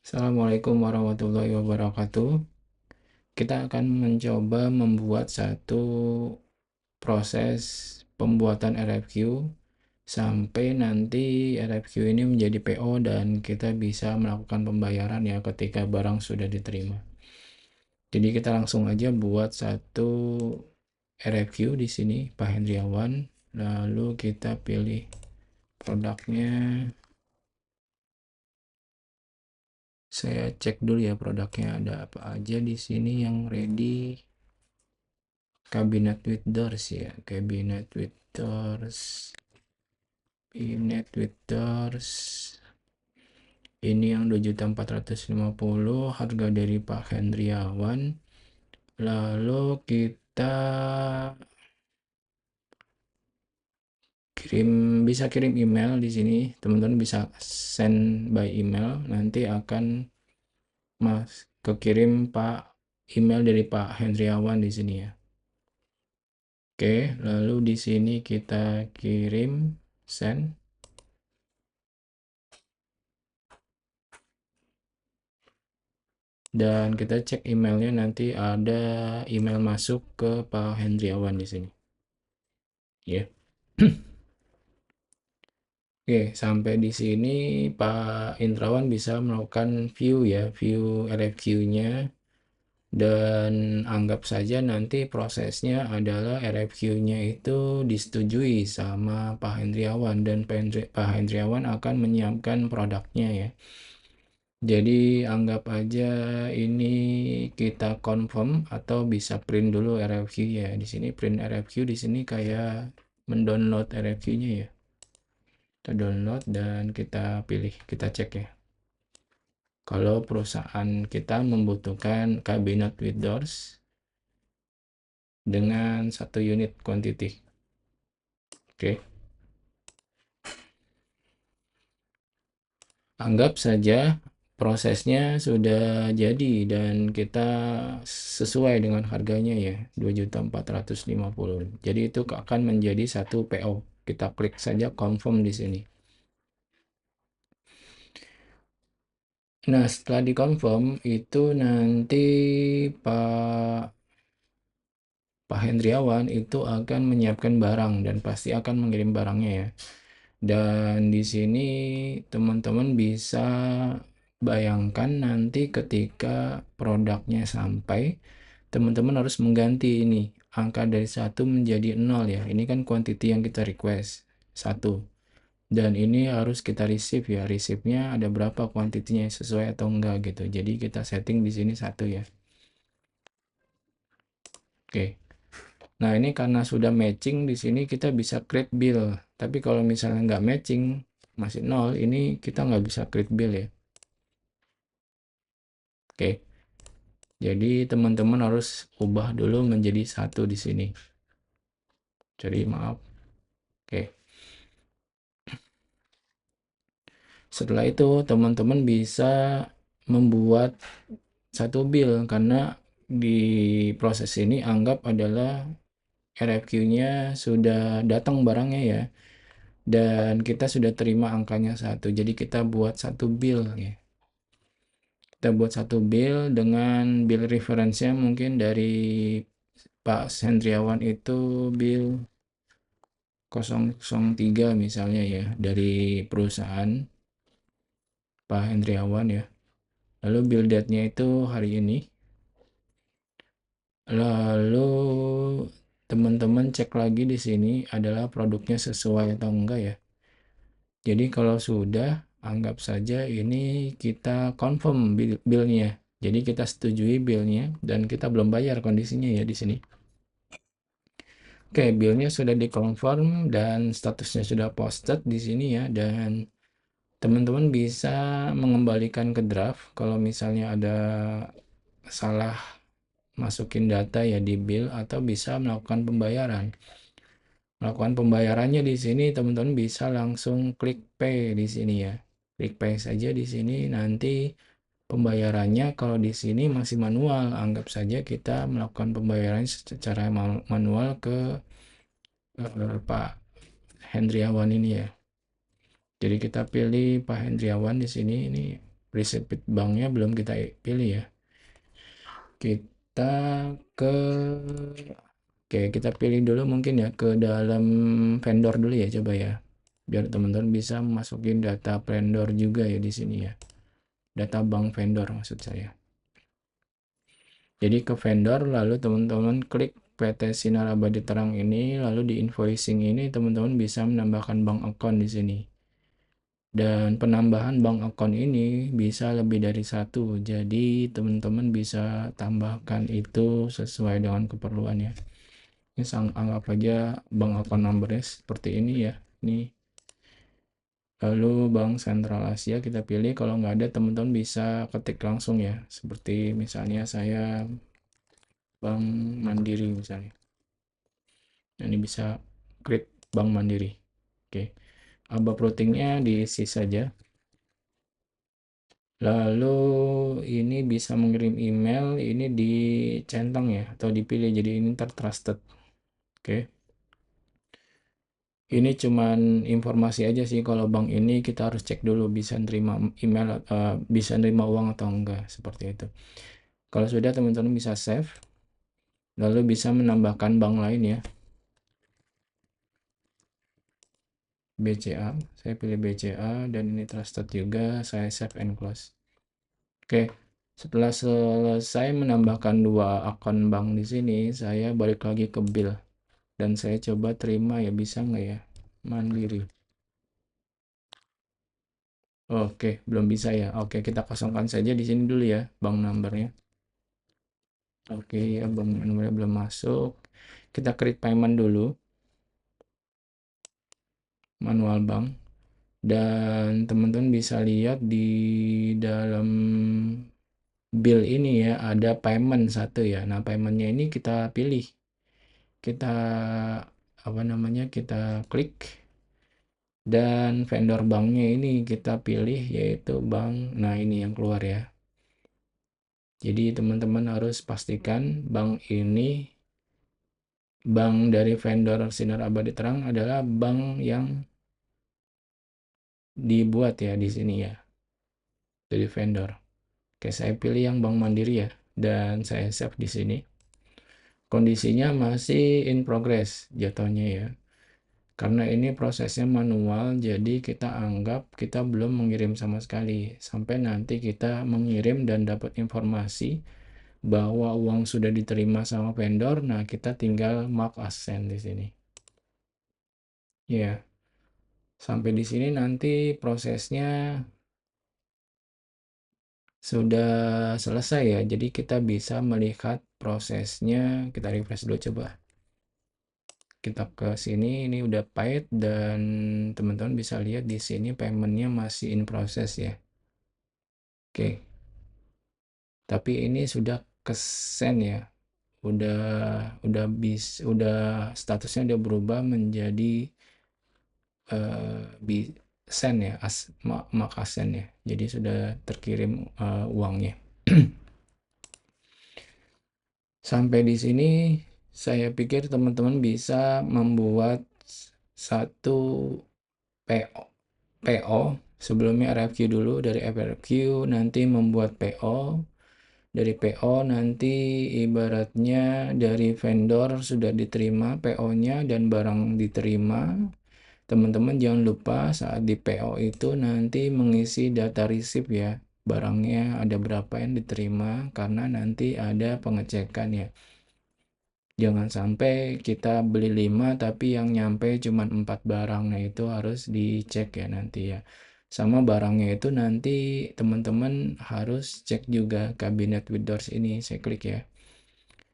Assalamualaikum warahmatullahi wabarakatuh. Kita akan mencoba membuat satu proses pembuatan RFQ sampai nanti RFQ ini menjadi PO dan kita bisa melakukan pembayaran ya ketika barang sudah diterima. Jadi kita langsung aja buat satu RFQ di sini, Pak Hendriawan. Lalu kita pilih produknya. Saya cek dulu ya produknya ada apa aja di sini yang ready. Cabinet with doors ya, cabinet with doors. Ini yang 2.450 harga dari Pak Hendriawan. Lalu kita bisa kirim email di sini. Teman-teman bisa send by email. Nanti akan kekirim email dari Pak Hendriawan di sini ya. Oke, lalu di sini kita kirim send. Dan kita cek emailnya, nanti ada email masuk ke Pak Hendriawan di sini. Ya. Oke, sampai di sini Pak Indrawan bisa melakukan view ya, view RFQ-nya. Dan anggap saja nanti prosesnya adalah RFQ-nya itu disetujui sama Pak Hendriawan dan Pak Hendriawan akan menyiapkan produknya ya. Jadi anggap aja ini kita confirm atau bisa print dulu RFQ ya. Di sini print RFQ, di sini kayak mendownload RFQ-nya ya. Kita download dan kita pilih, kita cek ya. Kalau perusahaan kita membutuhkan cabinet with doors dengan 1 unit quantity. Oke. Anggap saja prosesnya sudah jadi dan kita sesuai dengan harganya ya, 2.450. Jadi itu akan menjadi satu PO. Kita klik saja confirm di sini. Nah, setelah dikonfirm itu nanti Pak Hendriawan itu akan menyiapkan barang dan pasti akan mengirim barangnya ya. Dan di sini teman-teman bisa bayangkan nanti ketika produknya sampai, teman-teman harus mengganti ini angka dari 1 menjadi 0 ya. Ini kan quantity yang kita request 1. Dan ini harus kita receive ya. Receive-nya ada berapa kuantitinya, sesuai atau enggak gitu. Jadi kita setting di sini 1 ya. Oke. Nah, ini karena sudah matching di sini kita bisa create bill. Tapi kalau misalnya nggak matching, masih 0, ini kita nggak bisa create bill ya. Oke. Jadi teman-teman harus ubah dulu menjadi 1 di sini. Jadi maaf. Oke. Setelah itu teman-teman bisa membuat satu bill karena di proses ini anggap adalah RFQ-nya sudah datang barangnya ya. Dan kita sudah terima angkanya 1. Jadi kita buat satu bill ya. Kita buat satu bill dengan bill reference-nya mungkin dari Pak Hendriawan itu bill 003 misalnya ya, dari perusahaan Pak Hendriawan ya. Lalu bill date-nya itu hari ini. Lalu teman-teman cek lagi di sini adalah produknya sesuai atau enggak ya. Jadi kalau sudah, anggap saja ini kita confirm bill-nya. Jadi kita setujui bill-nya dan kita belum bayar kondisinya ya di sini. Oke, bill-nya sudah dikonfirm dan statusnya sudah posted di sini ya, dan teman-teman bisa mengembalikan ke draft kalau misalnya ada salah masukin data ya di bill, atau bisa melakukan pembayaran. Melakukan pembayarannya di sini teman-teman bisa langsung klik pay di sini ya. Klik pay saja di sini, nanti pembayarannya kalau di sini masih manual, anggap saja kita melakukan pembayaran secara manual ke Pak Hendriawan ini ya. Jadi kita pilih Pak Hendriawan di sini, ini receipt banknya belum kita pilih ya. Kita ke Oke, kita pilih dulu mungkin ya ke dalam vendor dulu ya, coba ya. Biar teman-teman bisa masukin data vendor juga ya di sini ya. Data bank vendor maksud saya. Jadi ke vendor, lalu teman-teman klik PT Sinar Abadi Terang ini, lalu di invoicing ini teman-teman bisa menambahkan bank account di sini. Dan penambahan bank account ini bisa lebih dari satu, jadi teman-teman bisa tambahkan itu sesuai dengan keperluannya. Ini anggap aja bank account numbernya seperti ini ya. Ini lalu Bank Sentral Asia kita pilih. Kalau nggak ada, teman-teman bisa ketik langsung ya. Seperti misalnya saya Bank Mandiri misalnya. Nah, ini bisa klik Bank Mandiri. Oke, ABAP routingnya diisi saja. Lalu ini bisa mengirim email, ini dicentang ya, atau dipilih jadi ini tertrusted. Oke. Ini cuman informasi aja sih, kalau bank ini kita harus cek dulu bisa nerima email, bisa nerima uang atau enggak, seperti itu. Kalau sudah, teman-teman bisa save, lalu bisa menambahkan bank lain ya. BCA, saya pilih BCA dan ini trusted juga, saya save and close. Oke, setelah selesai menambahkan 2 akun bank di sini, saya balik lagi ke bill dan saya coba terima ya, bisa nggak ya? Mandiri. Oke, belum bisa ya. Oke, kita kosongkan saja di sini dulu ya, bank numbernya. Oke ya, bank numbernya belum masuk. Kita create payment dulu, manual bank. Dan teman-teman bisa lihat di dalam bill ini ya, ada payment satu ya. Nah, paymentnya ini kita pilih. Kita apa namanya? Kita klik dan vendor banknya ini kita pilih, yaitu bank. Nah, ini yang keluar ya. Jadi teman-teman harus pastikan bank ini, bank dari vendor Sinar Abadi Terang adalah bank yang dibuat ya di sini ya, dari vendor. Oke, saya pilih yang Bank Mandiri ya, dan saya save di sini. Kondisinya masih in progress jatuhnya ya. Karena ini prosesnya manual, jadi kita anggap kita belum mengirim sama sekali. Sampai nanti kita mengirim dan dapat informasi bahwa uang sudah diterima sama vendor, nah kita tinggal mark as send di sini. Ya, sampai di sini nanti prosesnya sudah selesai ya. Jadi kita bisa melihat prosesnya. Kita refresh dulu coba. Kita ke sini, ini udah paid dan teman-teman bisa lihat di sini paymentnya masih in process ya. Oke, tapi ini sudah ke send ya. Udah statusnya udah berubah menjadi send ya, maka send ya. Jadi sudah terkirim uangnya. Sampai di sini saya pikir teman-teman bisa membuat satu PO. Sebelumnya RFQ dulu, dari RFQ nanti membuat PO. Dari PO nanti ibaratnya dari vendor sudah diterima PO-nya dan barang diterima. Teman-teman jangan lupa saat di PO itu nanti mengisi data receipt ya. Barangnya ada berapa yang diterima, karena nanti ada pengecekan ya. Jangan sampai kita beli 5 tapi yang nyampe cuma 4 barang. Nah, itu harus dicek ya nanti ya. Sama barangnya itu nanti teman-teman harus cek juga cabinet with doors ini. Saya klik ya.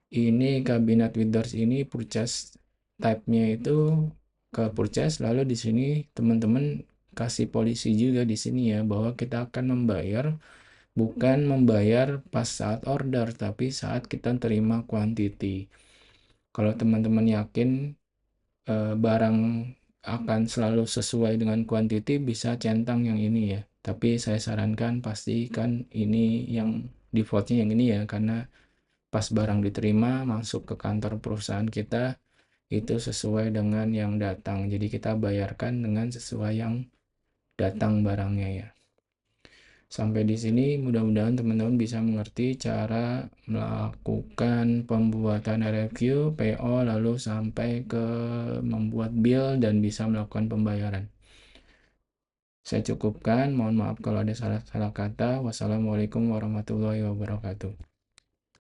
Ini cabinet with doors ini purchase type-nya itu ke purchase, lalu di sini teman-teman kasih polisi juga di sini ya, bahwa kita akan membayar, bukan membayar pas saat order tapi saat kita terima quantity. Kalau teman-teman yakin barang akan selalu sesuai dengan quantity, bisa centang yang ini ya. Tapi saya sarankan pastikan ini yang defaultnya yang ini ya, karena pas barang diterima masuk ke kantor perusahaan kita itu sesuai dengan yang datang. Jadi kita bayarkan dengan sesuai yang datang barangnya ya. Sampai di sini mudah-mudahan teman-teman bisa mengerti cara melakukan pembuatan RFQ, PO, lalu sampai ke membuat bill dan bisa melakukan pembayaran. Saya cukupkan, mohon maaf kalau ada salah-salah kata. Wassalamualaikum warahmatullahi wabarakatuh.